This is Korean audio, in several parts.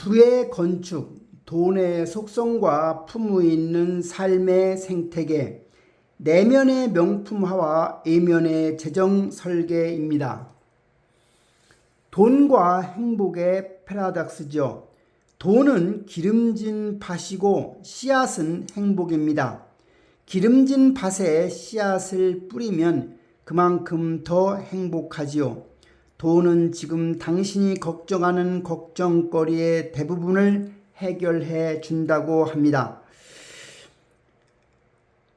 부의 건축, 돈의 속성과 품위 있는 삶의 생태계, 내면의 명품화와 이면의 재정 설계입니다. 돈과 행복의 패러독스죠. 돈은 기름진 밭이고 씨앗은 행복입니다. 기름진 밭에 씨앗을 뿌리면 그만큼 더 행복하지요. 돈은 지금 당신이 걱정하는 걱정거리의 대부분을 해결해 준다고 합니다.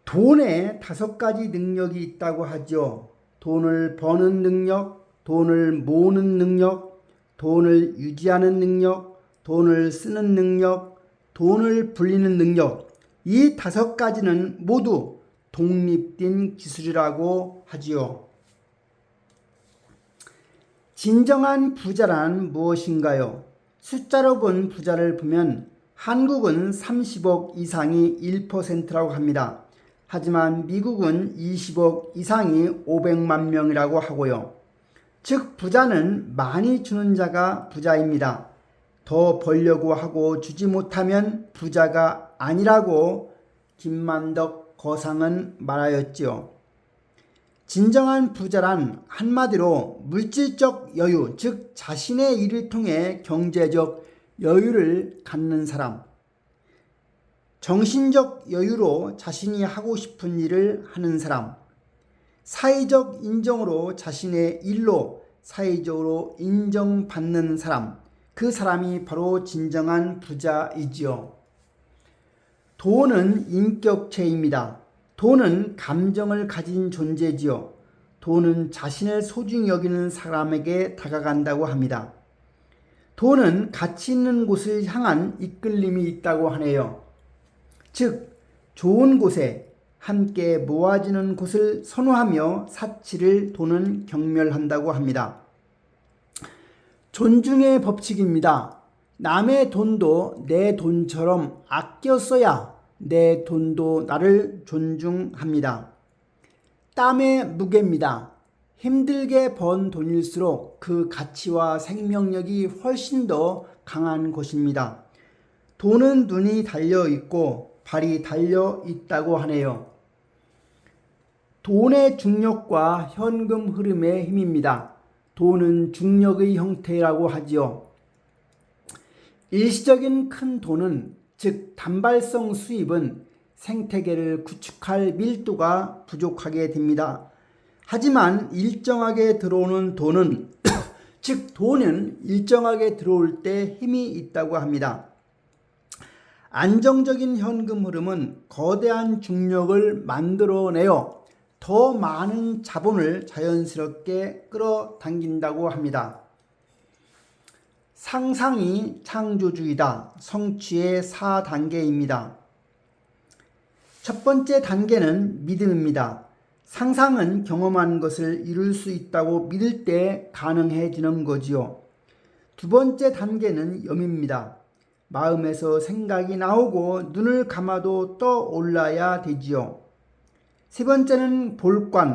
돈에 5가지 능력이 있다고 하죠. 돈을 버는 능력, 돈을 모으는 능력, 돈을 유지하는 능력, 돈을 쓰는 능력, 돈을 불리는 능력. 이 5가지는 모두 독립된 기술이라고 하지요. 진정한 부자란 무엇인가요? 숫자로 본 부자를 보면 한국은 30억 이상이 1%라고 합니다. 하지만 미국은 20억 이상이 500만 명이라고 하고요. 즉 부자는 많이 주는 자가 부자입니다. 더 벌려고 하고 주지 못하면 부자가 아니라고 김만덕 거상은 말하였지요. 진정한 부자란 한마디로 물질적 여유, 즉 자신의 일을 통해 경제적 여유를 갖는 사람, 정신적 여유로 자신이 하고 싶은 일을 하는 사람, 사회적 인정으로 자신의 일로 사회적으로 인정받는 사람, 그 사람이 바로 진정한 부자이지요. 돈은 인격체입니다. 돈은 감정을 가진 존재지요. 돈은 자신을 소중히 여기는 사람에게 다가간다고 합니다. 돈은 가치 있는 곳을 향한 이끌림이 있다고 하네요. 즉 좋은 곳에 함께 모아지는 곳을 선호하며 사치를 돈은 경멸한다고 합니다. 존중의 법칙입니다. 남의 돈도 내 돈처럼 아껴 써야 내 돈도 나를 존중합니다. 땀의 무게입니다. 힘들게 번 돈일수록 그 가치와 생명력이 훨씬 더 강한 것입니다. 돈은 눈이 달려 있고 발이 달려 있다고 하네요. 돈의 중력과 현금 흐름의 힘입니다. 돈은 중력의 형태라고 하지요. 일시적인 큰 돈은 즉 단발성 수입은 생태계를 구축할 밀도가 부족하게 됩니다. 하지만 일정하게 들어오는 돈은 즉 돈은 일정하게 들어올 때 힘이 있다고 합니다. 안정적인 현금 흐름은 거대한 중력을 만들어내어 더 많은 자본을 자연스럽게 끌어당긴다고 합니다. 상상이 창조주의다. 성취의 4단계입니다. 첫 번째 단계는 믿음입니다. 상상은 경험한 것을 이룰 수 있다고 믿을 때 가능해지는 거지요. 두 번째 단계는 염입니다. 마음에서 생각이 나오고 눈을 감아도 떠올라야 되지요. 세 번째는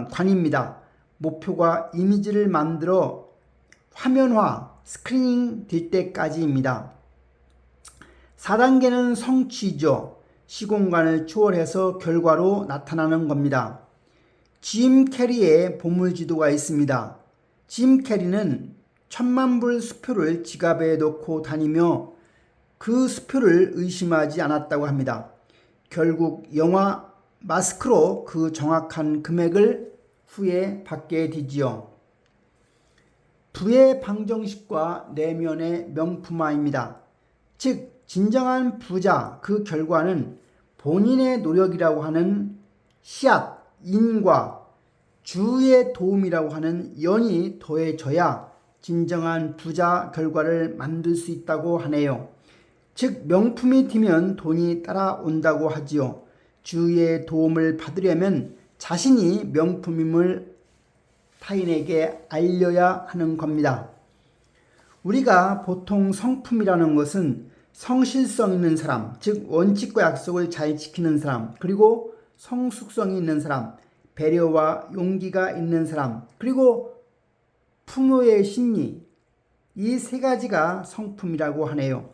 관입니다. 목표가 이미지를 만들어 화면화, 스크리닝 될 때까지입니다. 4단계는 성취죠. 시공간을 초월해서 결과로 나타나는 겁니다. 짐 캐리의 보물지도가 있습니다. 짐 캐리는 1000만불 수표를 지갑에 넣고 다니며 그 수표를 의심하지 않았다고 합니다. 결국 영화 마스크로 그 정확한 금액을 후에 받게 되지요. 부의 방정식과 내면의 명품화입니다. 즉 진정한 부자 그 결과는 본인의 노력이라고 하는 씨앗, 인과 주의 도움이라고 하는 연이 더해져야 진정한 부자 결과를 만들 수 있다고 하네요. 즉 명품이 튀면 돈이 따라온다고 하지요. 주의 도움을 받으려면 자신이 명품임을 타인에게 알려야 하는 겁니다. 우리가 보통 성품이라는 것은 성실성 있는 사람, 즉 원칙과 약속을 잘 지키는 사람, 그리고 성숙성이 있는 사람, 배려와 용기가 있는 사람, 그리고 풍요의 심리, 이 3가지가 성품이라고 하네요.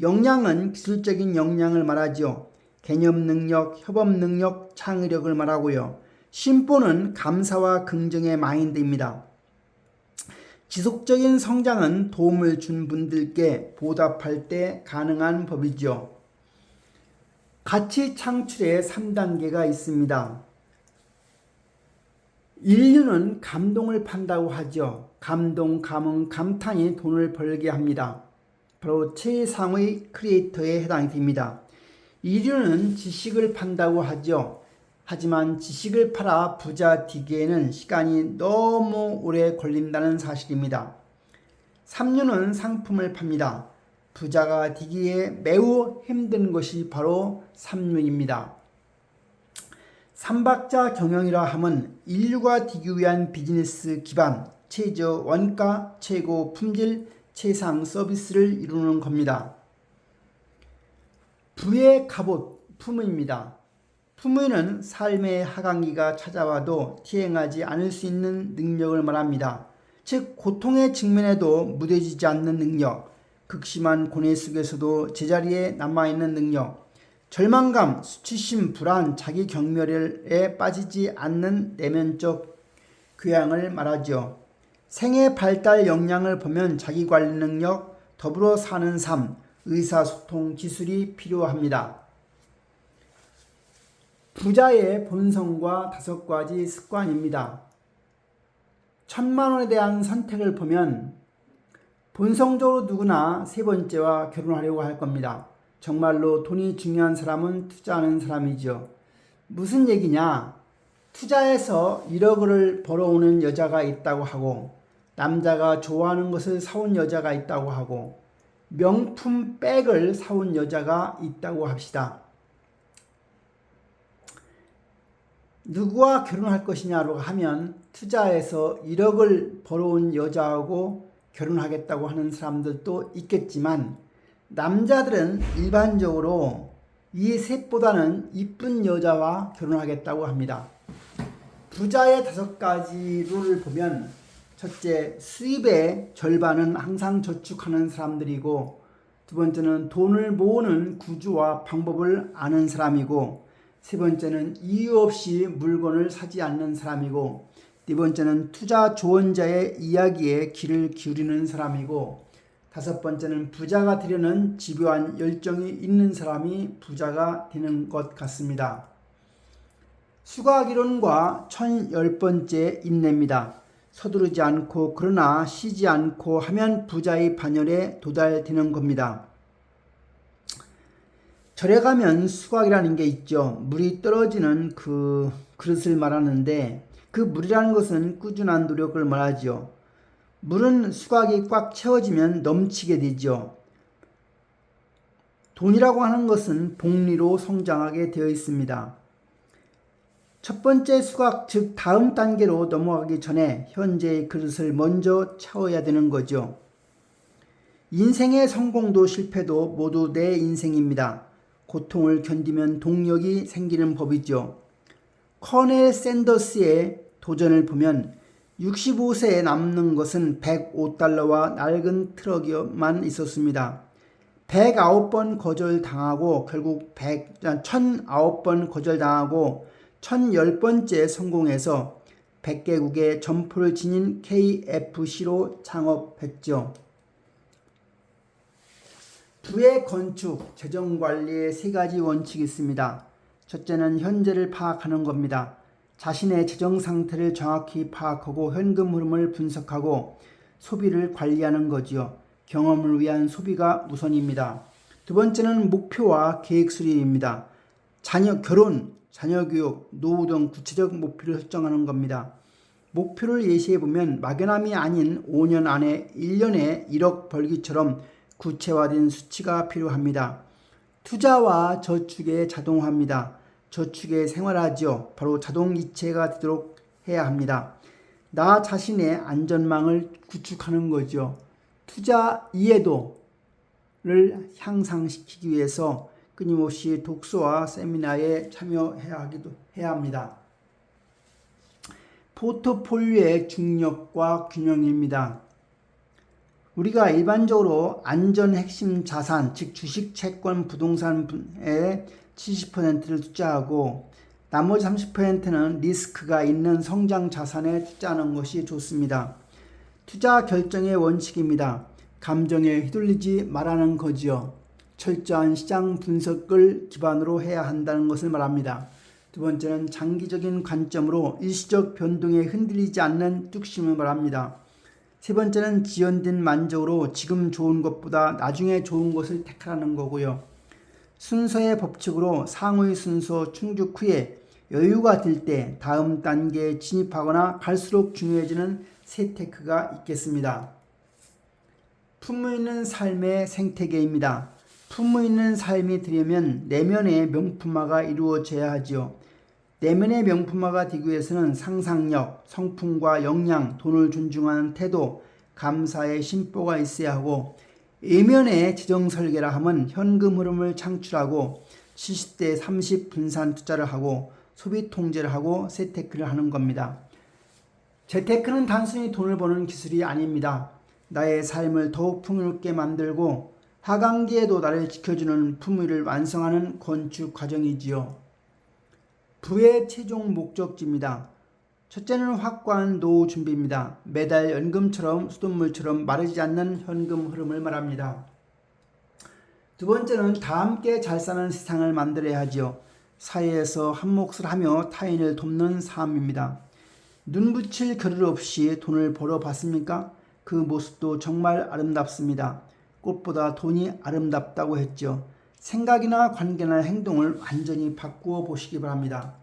역량은 기술적인 역량을 말하죠. 개념 능력, 협업 능력, 창의력을 말하고요. 심보는 감사와 긍정의 마인드입니다. 지속적인 성장은 도움을 준 분들께 보답할 때 가능한 법이죠. 가치 창출의 3단계가 있습니다. 인류는 감동을 판다고 하죠. 감동, 감흥, 감탄이 돈을 벌게 합니다. 바로 최상의 크리에이터에 해당이 됩니다. 인류는 지식을 판다고 하죠. 하지만 지식을 팔아 부자 되기에는 시간이 너무 오래 걸린다는 사실입니다. 삼류는 상품을 팝니다. 부자가 되기에 매우 힘든 것이 바로 삼류입니다. 삼박자 경영이라 함은 인류가 되기 위한 비즈니스 기반, 최저 원가, 최고 품질, 최상 서비스를 이루는 겁니다. 부의 갑옷, 품위입니다. 품위는 삶의 하강기가 찾아와도 티행하지 않을 수 있는 능력을 말합니다. 즉 고통의 직면에도 무뎌지지 않는 능력, 극심한 고뇌 속에서도 제자리에 남아있는 능력, 절망감, 수치심, 불안, 자기 경멸에 빠지지 않는 내면적 교양을 말하죠. 생애 발달 역량을 보면 자기관리 능력, 더불어 사는 삶, 의사소통 기술이 필요합니다. 부자의 본성과 5가지 습관입니다. 1,000만 원에 대한 선택을 보면 본성적으로 누구나 세 번째와 결혼하려고 할 겁니다. 정말로 돈이 중요한 사람은 투자하는 사람이죠. 무슨 얘기냐? 투자해서 1억을 벌어오는 여자가 있다고 하고, 남자가 좋아하는 것을 사온 여자가 있다고 하고, 명품 백을 사온 여자가 있다고 합시다. 누구와 결혼할 것이냐고 하면 투자해서 1억을 벌어온 여자하고 결혼하겠다고 하는 사람들도 있겠지만, 남자들은 일반적으로 이 셋보다는 이쁜 여자와 결혼하겠다고 합니다. 부자의 5가지 룰을 보면, 첫째, 수입의 절반은 항상 저축하는 사람들이고, 두 번째는 돈을 모으는 구조와 방법을 아는 사람이고, 세 번째는 이유 없이 물건을 사지 않는 사람이고, 네 번째는 투자 조언자의 이야기에 귀를 기울이는 사람이고, 5번째는 부자가 되려는 집요한 열정이 있는 사람이 부자가 되는 것 같습니다. 수학이론과 1010번째 인내입니다. 서두르지 않고 그러나 쉬지 않고 하면 부자의 반열에 도달되는 겁니다. 절에 가면 수각이라는 게 있죠. 물이 떨어지는 그 그릇을 말하는데, 그 물이라는 것은 꾸준한 노력을 말하죠. 물은 수각이 꽉 채워지면 넘치게 되죠. 돈이라고 하는 것은 복리로 성장하게 되어 있습니다. 첫 번째 수각, 즉 다음 단계로 넘어가기 전에 현재의 그릇을 먼저 채워야 되는 거죠. 인생의 성공도 실패도 모두 내 인생입니다. 고통을 견디면 동력이 생기는 법이죠. 커넬 샌더스의 도전을 보면 65세에 남는 것은 105달러와 낡은 트럭만 있었습니다. 109번 거절당하고 결국 1009번 거절당하고 1010번째 성공해서 100개국의 점포를 지닌 KFC로 창업했죠. 부의 건축, 재정관리의 3가지 원칙이 있습니다. 첫째는 현재를 파악하는 겁니다. 자신의 재정 상태를 정확히 파악하고 현금 흐름을 분석하고 소비를 관리하는 거지요. 경험을 위한 소비가 우선입니다. 두 번째는 목표와 계획 수립입니다. 자녀 결혼, 자녀 교육, 노후 등 구체적 목표를 설정하는 겁니다. 목표를 예시해보면 막연함이 아닌 5년 안에 1년에 1억 벌기처럼 구체화된 수치가 필요합니다. 투자와 저축에 자동화입니다. 저축에 생활하지요. 바로 자동이체가 되도록 해야 합니다. 나 자신의 안전망을 구축하는 거죠. 투자 이해도를 향상시키기 위해서 끊임없이 독서와 세미나에 참여해야 합니다. 포트폴리오의 중력과 균형입니다. 우리가 일반적으로 안전 핵심 자산, 즉 주식, 채권, 부동산의 70%를 투자하고 나머지 30%는 리스크가 있는 성장 자산에 투자하는 것이 좋습니다. 투자 결정의 원칙입니다. 감정에 휘둘리지 말라는 거지요. 철저한 시장 분석을 기반으로 해야 한다는 것을 말합니다. 두 번째는 장기적인 관점으로 일시적 변동에 흔들리지 않는 뚝심을 말합니다. 세 번째는 지연된 만족으로 지금 좋은 것보다 나중에 좋은 것을 택하라는 거고요. 순서의 법칙으로 상위 순서 충족 후에 여유가 들 때 다음 단계에 진입하거나 갈수록 중요해지는 세 테크가 있겠습니다. 품위 있는 삶의 생태계입니다. 품위 있는 삶이 되려면 내면의 명품화가 이루어져야 하지요. 내면의 명품화가 되기 위해서는 상상력, 성품과 역량, 돈을 존중하는 태도, 감사의 심보가 있어야 하고 외면의 지정설계라 함은 현금 흐름을 창출하고 70대 30 분산 투자를 하고 소비 통제를 하고 재테크를 하는 겁니다. 재테크는 단순히 돈을 버는 기술이 아닙니다. 나의 삶을 더욱 풍요롭게 만들고 하강기에도 나를 지켜주는 품위를 완성하는 건축 과정이지요. 부의 최종 목적지입니다. 첫째는 확고한 노후 준비입니다. 매달 연금처럼 수돗물처럼 마르지 않는 현금 흐름을 말합니다. 두 번째는 다 함께 잘 사는 세상을 만들어야 하지요. 사회에서 한 몫을 하며 타인을 돕는 삶입니다. 눈 붙일 겨를 없이 돈을 벌어 봤습니까? 그 모습도 정말 아름답습니다. 꽃보다 돈이 아름답다고 했죠. 생각이나 관계나 행동을 완전히 바꾸어 보시기 바랍니다.